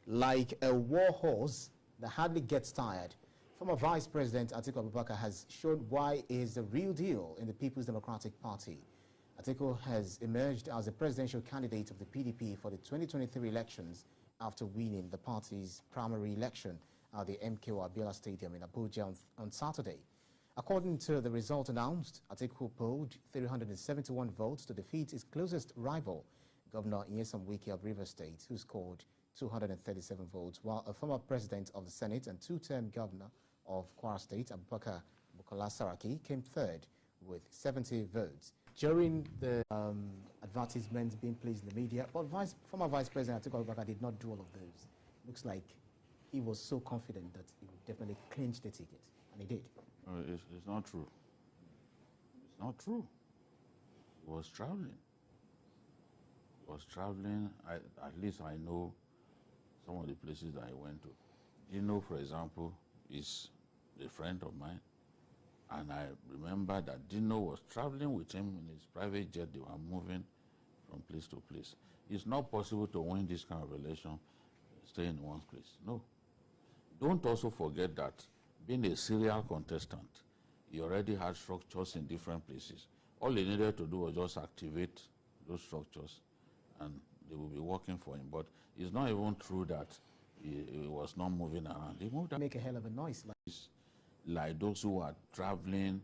like a war horse that hardly gets tired. Former Vice President Atiku Abubakar has shown why he is the real deal in the People's Democratic Party. Atiku has emerged as the presidential candidate of the PDP for the 2023 elections after winning the party's primary election at the MKO Abiola Stadium in Abuja on Saturday. According to the result announced, Atiku polled 371 votes to defeat his closest rival, Governor Wike of Rivers State, who scored 237 votes, while a former president of the Senate and two-term governor of Kwara State, Abubakar Saraki, came third with 70 votes. During the advertisements being placed in the media, but former Vice President Atiku Abubakar did not do all of those. Looks like he was so confident that he would definitely clinch the ticket, and he did. It's not true. It's not true. He was traveling. He was traveling. At least I know some of the places that I went to. Dino, for example, is a friend of mine. And I remember that Dino was traveling with him in his private jet. They were moving from place to place. It's not possible to win this kind of election staying in one place. No. Don't also forget that being a serial contestant, he already had structures in different places. All he needed to do was just activate those structures and they will be working for him. But it's not even true that he was not moving around. He moved around. Make a hell of a noise. Like those who are traveling,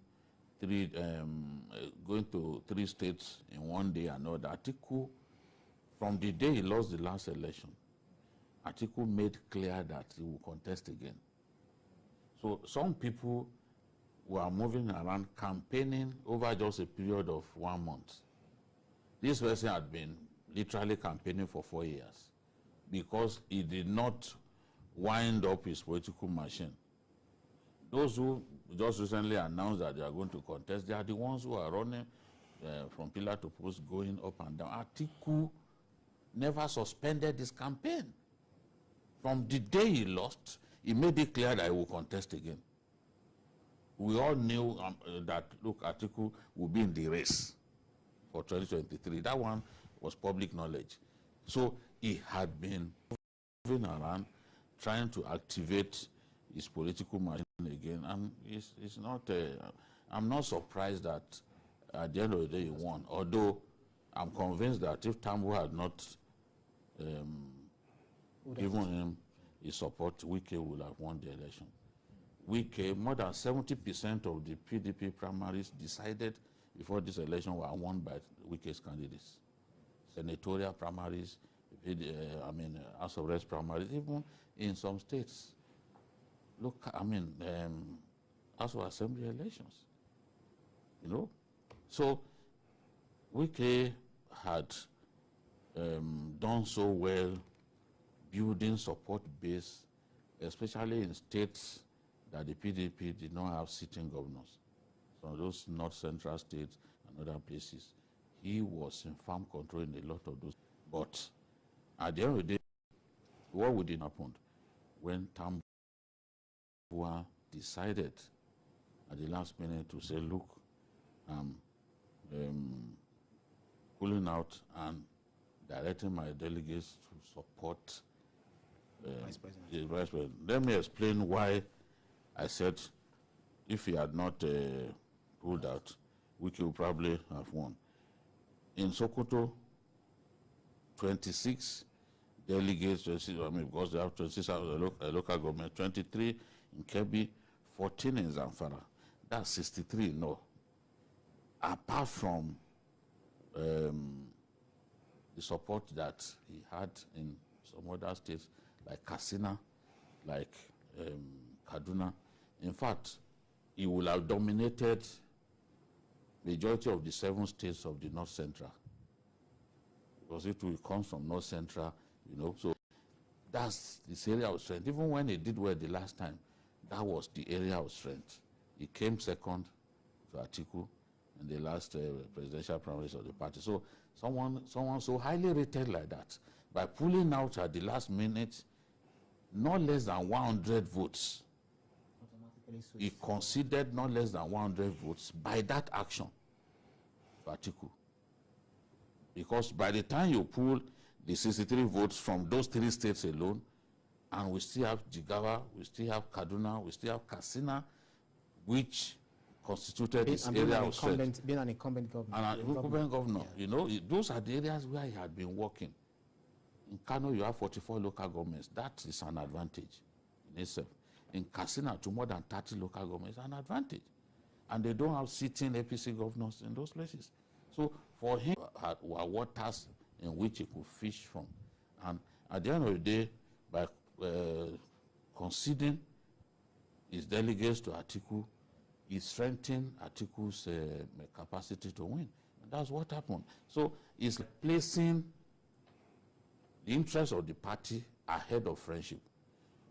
going to 3 states in one day and all that. Atiku, from the day he lost the last election, Atiku made clear that he will contest again. So some people were moving around campaigning over just a period of 1 month. This person had been literally campaigning for 4 years because he did not wind up his political machine. Those who just recently announced that they are going to contest, they are the ones who are running from pillar to post, going up and down. Atiku never suspended his campaign. From the day he lost, he made it clear that he will contest again. We all knew that, look, Atiku will be in the race for 2023. That one was public knowledge. So he had been moving around, trying to activate his political machine again. And it's not, I'm not surprised that at the end of the day he won. Although I'm convinced that if Tambo had not given him his support, Wike would have won the election. Wike, more than 70% of the PDP primaries decided before this election were won by Wike's candidates. Senatorial primaries, House of Reps primaries, even in some states. Look, House of Assembly elections, you know. So Wike had done so well building support base, especially in states that the PDP did not have sitting governors. So those North Central states and other places, he was in firm control in a lot of those. But at the end of the day, what would it happen when Tambo decided at the last minute to say, look, I'm pulling out and directing my delegates to support the Vice President. Let me explain why I said if he had not pulled out, Wike would probably have won. In Sokoto, 26 delegates, because they have 26 local government, 23 in Kebbi, 14 in Zamfara. That's 63 no. Apart from the support that he had in some other states like Katsina, like Kaduna. In fact, he will have dominated majority of the 7 states of the North Central. Because it will come from North Central, you know, so that's this area of strength. Even when he did well the last time, that was the area of strength. He came second to Atiku in the last presidential primaries of the party. So someone so highly rated like that, by pulling out at the last minute, not less than 100 votes. He conceded not less than 100 votes by that action for Atiku. Because by the time you pull the 63 votes from those 3 states alone, And we still have Jigawa, we still have Kaduna, we still have Katsina, which constituted this area of strength. Being an incumbent governor. And an incumbent governor, you know, those are the areas where he had been working. In Kano, you have 44 local governments. That is an advantage in itself. In Katsina, to more than 30 local governments, an advantage. And they don't have sitting APC governors in those places. So for him, were waters in which he could fish from. And at the end of the day, by conceding his delegates to Atiku, he strengthened Atiku's capacity to win. And that's what happened. So it's placing the interest of the party ahead of friendship.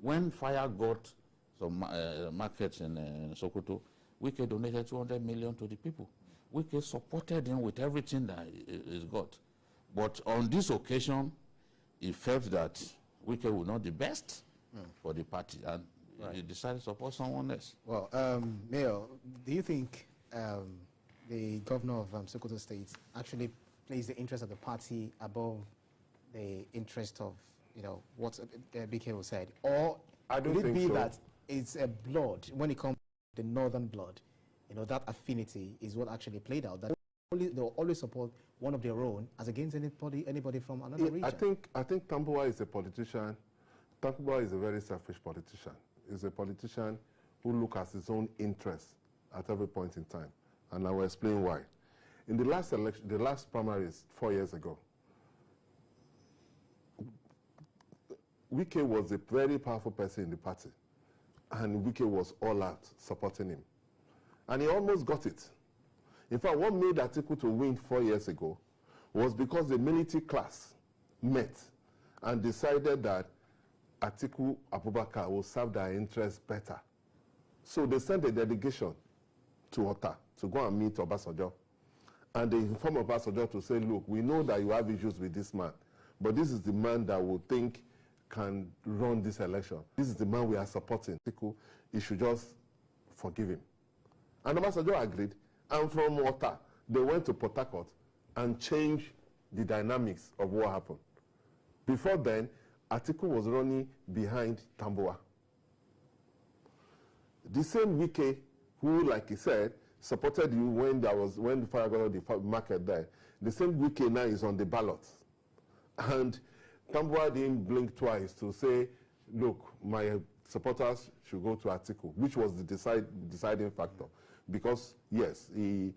When Fire got some markets in Sokoto, Wike donated 200 million to the people. Wike supported him with everything that he's got. But on this occasion, he felt that Wike would not be the best for the party, and he decided to support someone else. Well, Mayor, do you think the governor of Sokoto State actually placed the interest of the party above the interest of, you know, what BK said? Or could it be that it's a blood, when it comes to the northern blood, you know, that affinity is what actually played out, that they'll always support one of their own as against anybody from another region? I think Tambuwal is a politician. Tambuwal is a very selfish politician. He's a politician who looks at his own interests at every point in time. And I will explain why. In the last election, the last primaries 4 years ago, Wike was a very powerful person in the party. And Wike was all out supporting him. And he almost got it. In fact, what made Atiku to win 4 years ago was because the military class met and decided that Atiku Abubakar will serve their interests better. So they sent a delegation to Ota to go and meet Obasanjo. And they informed Obasanjo to say, look, we know that you have issues with this man, but this is the man that we think can run this election. This is the man we are supporting. Atiku, you should just forgive him. And Obasanjo agreed. And from Ota, they went to Port Harcourt and changed the dynamics of what happened. Before then, Atiku was running behind Tambuwal. The same Wike, who, like he said, supported you when the fire got on the market there. The same Wike now is on the ballot. And Tambuwal didn't blink twice to say, look, my supporters should go to Atiku, which was the deciding factor. Because, yes, he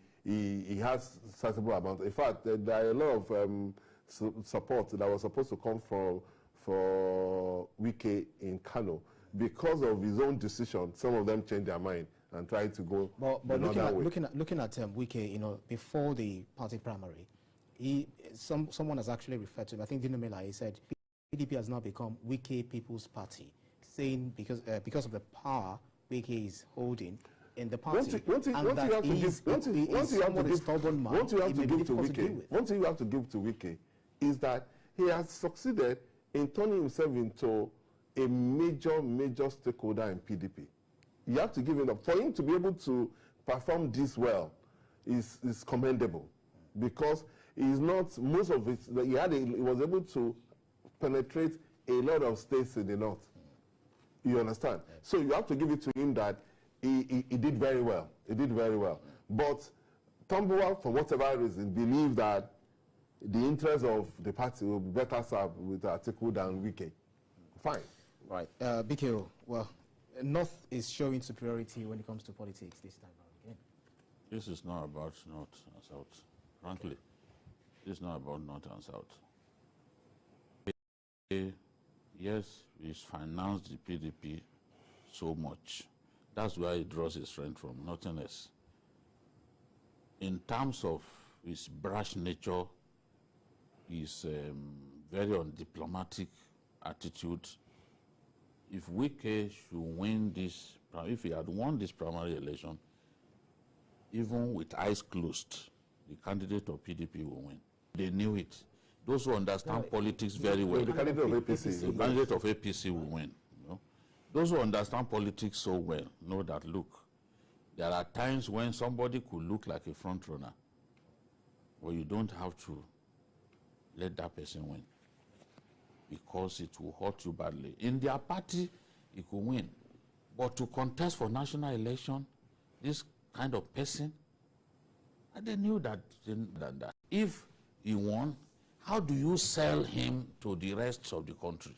has sizable amount. In fact, there are a lot of support that was supposed to come for Wike in Kano. Because of his own decision, some of them changed their mind and tried to go another way. Looking at Wike, you know, before the party primary, someone has actually referred to him. I think Dino Mela, he said, PDP has now become Wike People's Party, saying because of the power Wike is holding in the party. One thing you have to give to Wike is that he has succeeded in turning himself into a major stakeholder in PDP. You have to give him up. For him to be able to perform this well is commendable, because he's not, most of it, he was able to penetrate a lot of states in the north. You understand? So you have to give it to him that he did very well. He did very well. But Tambuwal, for whatever reason, believed that the interest of the party will be better served with Atiku than Wike. Fine. Right. BKO, well, North is showing superiority when it comes to politics this time around again. This is not about North and South. Frankly, this is not about North and South. Yes, he's financed the PDP so much. That's where he draws his strength from, nothing else. In terms of his brash nature, his very undiplomatic attitude, if Wike should win this, if he had won this primary election, even with eyes closed, the candidate of PDP will win. They knew it. Those who understand politics very well, the candidate of APC, the candidate of APC will win. You know? Those who understand politics so well know that, look, there are times when somebody could look like a front runner, but you don't have to let that person win. because it will hurt you badly. In their party, he could win. But to contest for national election, this kind of person, and they knew that. If he won, how do you sell him to the rest of the country?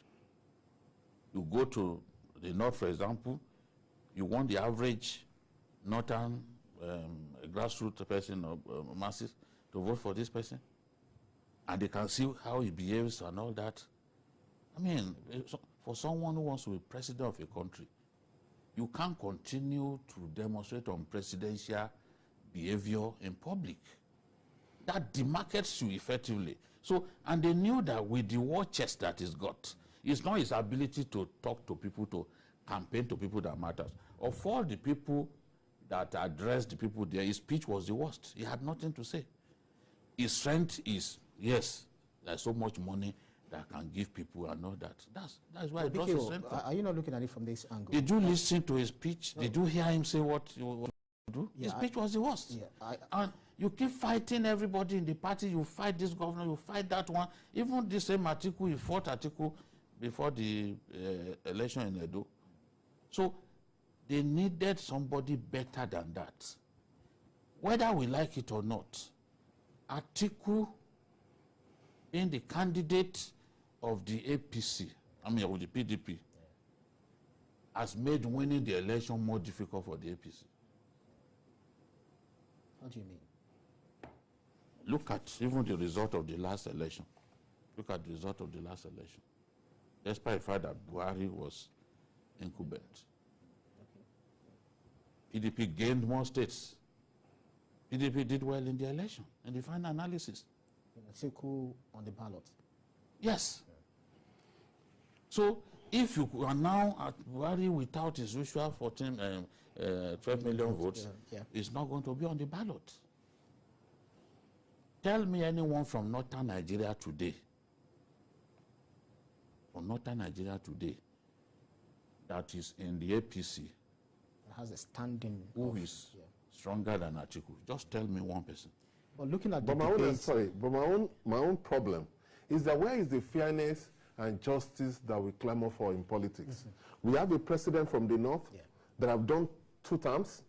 You go to the north, for example, you want the average northern grassroots person or masses to vote for this person, and they can see how he behaves and all that. I mean, for someone who wants to be president of a country, you can't continue to demonstrate on presidential behavior in public. That demarcates you effectively. So, and they knew that with the war chest that he's got, it's not his ability to talk to people, to campaign to people that matters. Of all the people that addressed the people there, his speech was the worst. He had nothing to say. His strength is, yes, there's so much money that can give people and all that. That's why he draws his strength. Are you not looking at it from this angle? Did you listen to his speech? No. Did you hear him say what you do? Yeah, his speech was the worst. Yeah, and you keep fighting everybody in the party. You fight this governor, you fight that one. Even the same Atiku, you fought Atiku before the election in Edo. So they needed somebody better than that. Whether we like it or not, Atiku, being the candidate of the APC, of the PDP, has made winning the election more difficult for the APC. What do you mean? Look at even the result of the last election. Look at the result of the last election. Despite the fact that Buhari was incumbent. Okay. PDP gained more states. PDP did well in the election, in the final analysis. Atiku on the ballot. Yes. Yeah. So if you are now at Buhari without his usual 12 million votes, it's not going to be on the ballot. Tell me anyone from northern Nigeria today, that is in the APC, has a standing, who is stronger than Atiku. Just tell me one person. Well, looking at but my own problem is that where is the fairness and justice that we clamor for in politics? Mm-hmm. We have a president from the north that have done 2 terms,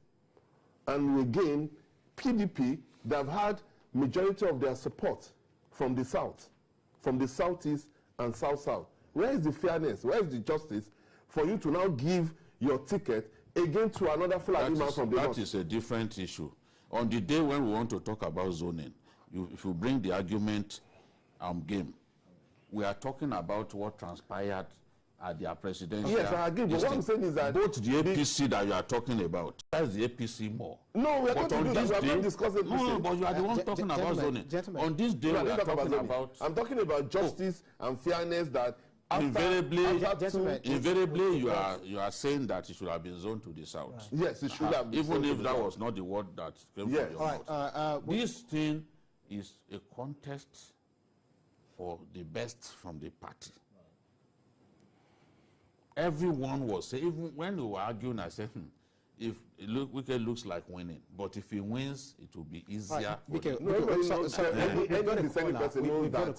and we again PDP that have had majority of their support from the south, from the southeast and south-south. Where is the fairness? Where is the justice for you to now give your ticket again to another Fulani man from the north? That is a different issue. On the day when we want to talk about zoning, if you bring the argument game, we are talking about what transpired at their presidential. Yes, I agree. But what I'm saying is that both the APC that you are talking about, that's the APC more. No, we are not talking about. We are not discussing. No, but you are the one talking about zoning. On this day, we are talking about. I'm talking about justice and fairness. That invariably, you are saying that it should have been zoned to the south. Right. Yes, it should have been. Even if that was not the word that came from your mouth. This thing is a contest for the best from the party. Everyone was saying, even when we were arguing, I said, if Wike looks like winning, but if he wins, it will be easier. Any person knows that.